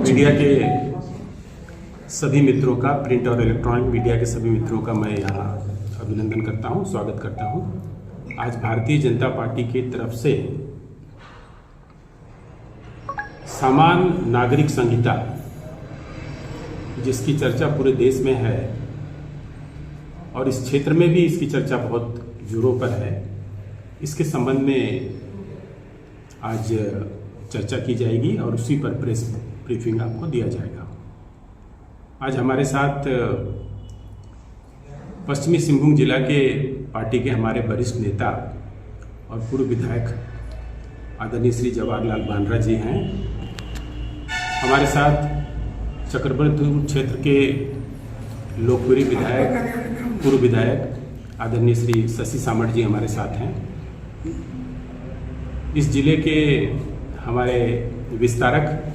Media के सभी मित्रों का, प्रिंट और इलेक्ट्रॉनिक मीडिया के सभी मित्रों का मैं यहाँ अभिनंदन करता हूँ, स्वागत करता हूँ। आज भारतीय जनता पार्टी की तरफ से सामान्य नागरिक संहिता, जिसकी चर्चा पूरे देश में है और इस क्षेत्र में भी इसकी चर्चा बहुत जोरों पर है, इसके संबंध में आज चर्चा की जाएगी और उसी पर प्रेस ब्रीफिंग आपको दिया जाएगा। आज हमारे साथ पश्चिमी सिंहभूम जिला के पार्टी के हमारे वरिष्ठ नेता और पूर्व विधायक आदरणीय श्री जवाहरलाल बांद्रा जी हैं। हमारे साथ चक्रवर्तीपुर क्षेत्र के लोकप्रिय विधायक, पूर्व विधायक आदरणीय श्री शशि सामंत जी हमारे साथ हैं। इस जिले के हमारे विस्तारक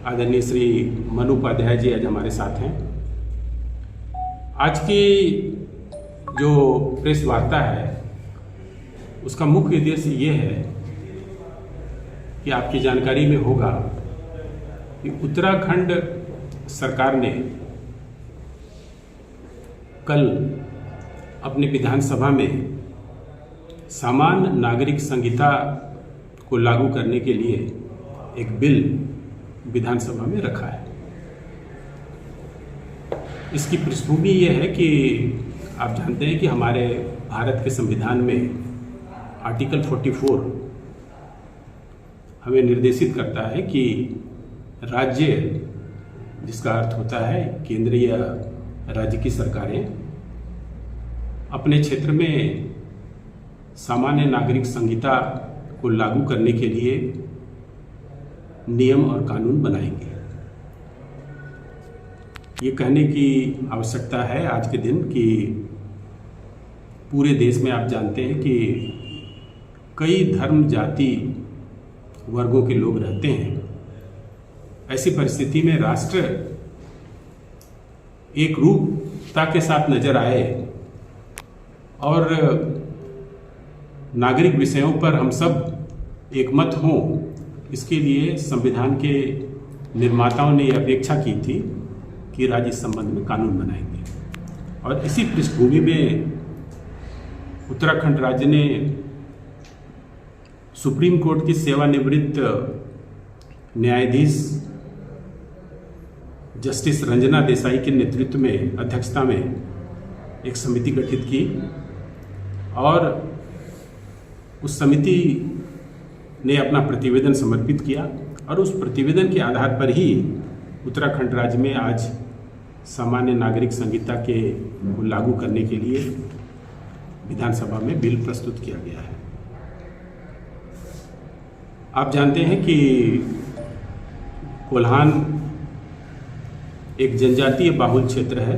आदरणीय श्री मनु उपाध्याय जी आज हमारे साथ हैं। आज की जो प्रेस वार्ता है उसका मुख्य उद्देश्य ये है कि आपकी जानकारी में होगा कि उत्तराखंड सरकार ने कल अपने विधानसभा में सामान्य नागरिक संहिता को लागू करने के लिए एक बिल विधानसभा में रखा है। इसकी पृष्ठभूमि ये है कि आप जानते हैं कि हमारे भारत के संविधान में आर्टिकल 44 हमें निर्देशित करता है कि राज्य, जिसका अर्थ होता है केंद्रीय या राज्य की सरकारें, अपने क्षेत्र में सामान्य नागरिक संहिता को लागू करने के लिए नियम और कानून बनाएंगे। ये कहने की आवश्यकता है आज के दिन कि पूरे देश में आप जानते हैं कि कई धर्म, जाति, वर्गों के लोग रहते हैं। ऐसी परिस्थिति में राष्ट्र एक रूपता के साथ नजर आए और नागरिक विषयों पर हम सब एकमत हों, इसके लिए संविधान के निर्माताओं ने यह अपेक्षा की थी कि राज्य इस संबंध में कानून बनाएंगे। और इसी पृष्ठभूमि में उत्तराखंड राज्य ने सुप्रीम कोर्ट की सेवानिवृत्त न्यायाधीश जस्टिस रंजना देसाई के नेतृत्व में, अध्यक्षता में एक समिति गठित की और उस समिति ने अपना प्रतिवेदन समर्पित किया और उस प्रतिवेदन के आधार पर ही उत्तराखंड राज्य में आज सामान्य नागरिक संहिता के को लागू करने के लिए विधानसभा में बिल प्रस्तुत किया गया है। आप जानते हैं कि कोल्हान एक जनजातीय बाहुल क्षेत्र है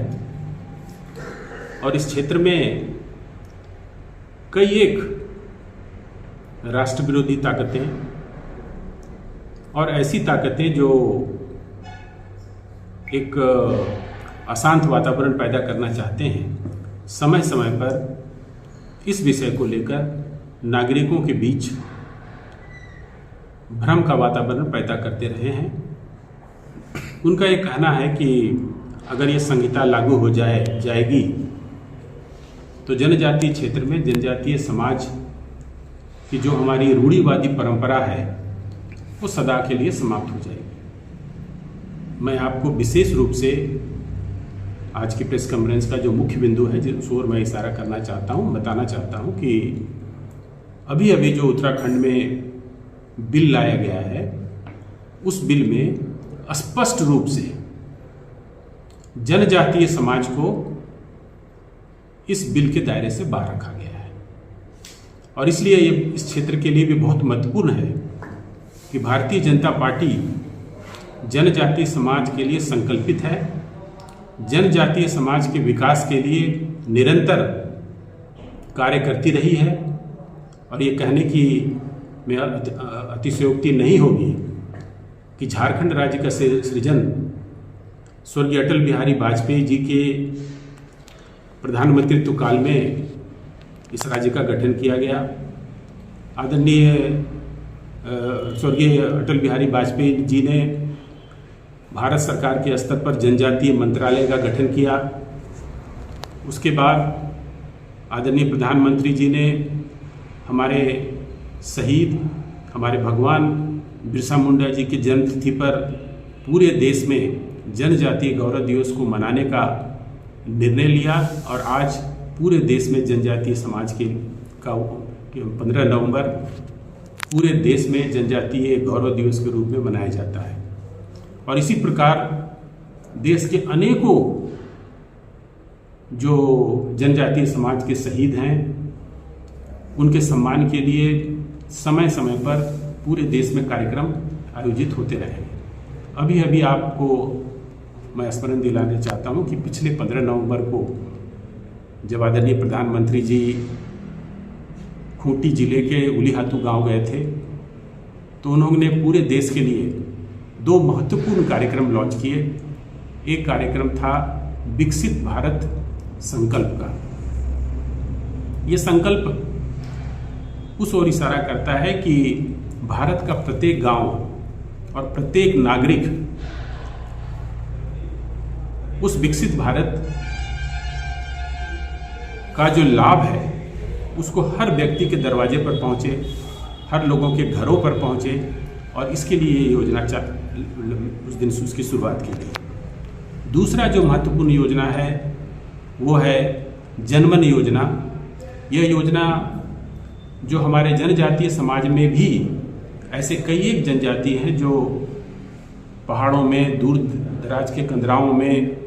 और इस क्षेत्र में कई एक राष्ट्र विरोधी ताकतें और ऐसी ताकतें जो एक अशांत वातावरण पैदा करना चाहते हैं, समय समय पर इस विषय को लेकर नागरिकों के बीच भ्रम का वातावरण पैदा करते रहे हैं। उनका ये कहना है कि अगर ये संहिता लागू हो जाएगी तो जनजातीय क्षेत्र में जनजातीय समाज कि जो हमारी रूढ़िवादी परंपरा है वो सदा के लिए समाप्त हो जाएगी। मैं आपको विशेष रूप से आज की प्रेस कॉन्फ्रेंस का जो मुख्य बिंदु है, जिस ओर मैं इशारा करना चाहता हूँ, बताना चाहता हूँ कि अभी अभी जो उत्तराखंड में बिल लाया गया है, उस बिल में स्पष्ट रूप से जनजातीय समाज को इस बिल के दायरे से बाहर रखा गया है। और इसलिए ये इस क्षेत्र के लिए भी बहुत महत्वपूर्ण है कि भारतीय जनता पार्टी जनजातीय समाज के लिए संकल्पित है, जनजातीय समाज के विकास के लिए निरंतर कार्य करती रही है। और ये कहने की में अतिशयोक्ति नहीं होगी कि झारखंड राज्य का सृजन स्वर्गीय अटल बिहारी वाजपेयी जी के प्रधानमंत्रित्व काल में इस राज्य का गठन किया गया। आदरणीय स्वर्गीय अटल बिहारी वाजपेयी जी ने भारत सरकार के स्तर पर जनजातीय मंत्रालय का गठन किया। उसके बाद आदरणीय प्रधानमंत्री जी ने हमारे शहीद, हमारे भगवान बिरसा मुंडा जी की जन्मतिथि पर पूरे देश में जनजातीय गौरव दिवस को मनाने का निर्णय लिया और आज पूरे देश में जनजातीय समाज के 15 नवंबर पूरे देश में जनजातीय गौरव दिवस के रूप में मनाया जाता है। और इसी प्रकार देश के अनेकों जो जनजातीय समाज के शहीद हैं उनके सम्मान के लिए समय समय पर पूरे देश में कार्यक्रम आयोजित होते रहे। अभी अभी आपको मैं स्मरण दिलाना चाहता हूं कि पिछले 15 नवंबर को जब आदरणीय प्रधानमंत्री जी खूंटी जिले के उलीहातू गांव गए थे तो उन्होंने पूरे देश के लिए 2 महत्वपूर्ण कार्यक्रम लॉन्च किए। एक कार्यक्रम था विकसित भारत संकल्प का। ये संकल्प उस ओर इशारा करता है कि भारत का प्रत्येक गांव और प्रत्येक नागरिक उस विकसित भारत का जो लाभ है उसको हर व्यक्ति के दरवाजे पर पहुंचे, हर लोगों के घरों पर पहुंचे और इसके लिए ये योजना उस दिन उसकी शुरुआत की गई। दूसरा जो महत्वपूर्ण योजना है वो है जनमन योजना। यह योजना जो हमारे जनजातीय समाज में भी ऐसे कई एक जनजाति हैं जो पहाड़ों में, दूर दराज के कंदराओं में